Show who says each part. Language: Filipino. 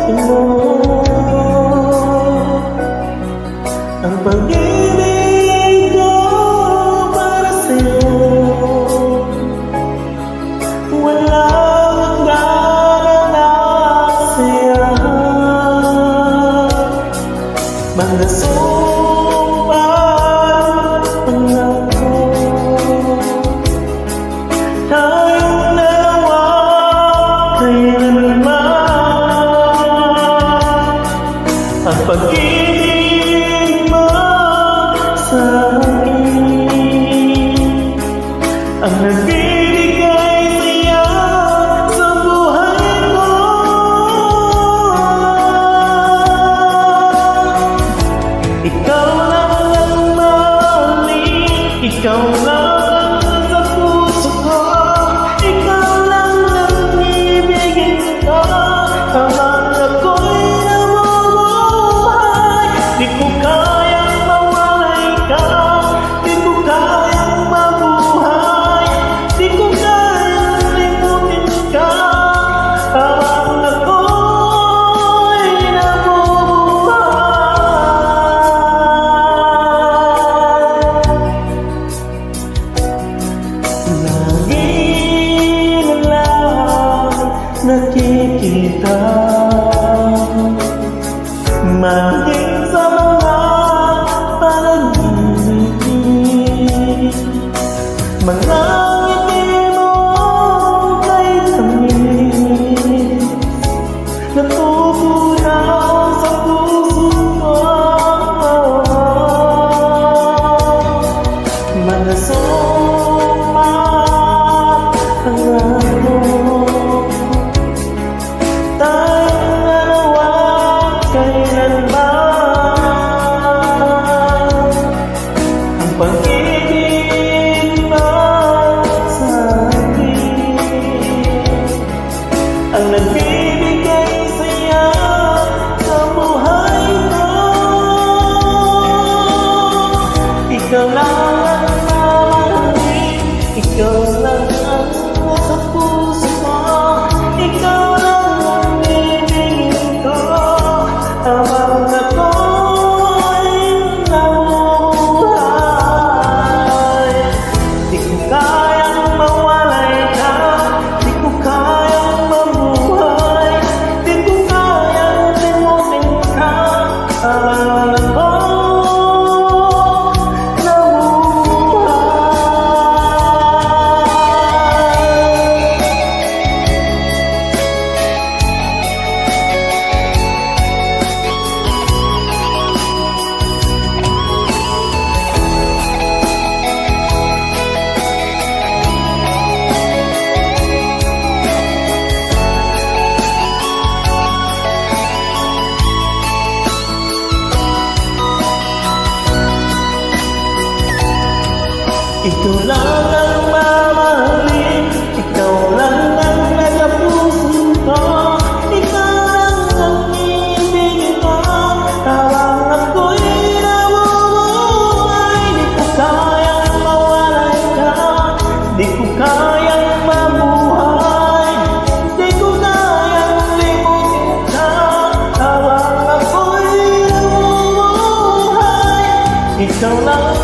Speaker 1: limutin mo ang pag-ibig ko para sa'yo. Walang hanggan na saya, mga sumpah pangako, tayong dalawa kailanman. Ang pag-ibig mo sa akin ang nagbibigay saya sa buhay ko. Ikaw lang ang mahalin, ikaw lang sa puso ko, ikaw lang ang ibigin ko habang ako'y nabubuhay. Di ko kayang mawalay ka, di ko kayang mabuhay, di ko kayang limutin ka habang ako'y nabubuhay. Lagi na lang nakikita, maging sa mga panaginip, mga ngiti mo kay tamis, natutunaw sa puso ko. Mga sumpah pangako, tayong dalawa kailanman. Ang pag-ibig mo sa akin ang nagbibigay saya sa buhay ko. Ikaw lang ang mamahalin, ikaw lang ang sa puso ko, ikaw lang ang ibigin ko habang ako'y nabubuhay. Di ko kayang mawalay ka, di ko kayang mabuhay, di ko kayang limutin ka habang ako'y ikaw lang ang mamahalin, ikaw lang ang nasa puso ko, ikaw lang ang ibigin ko habang ako'y nabubuhay. Di ko kayang mawalay ka, di ko kayang mabuhay, di ko kayang limutin ka habang ako'y nabubuhay. Ikaw lang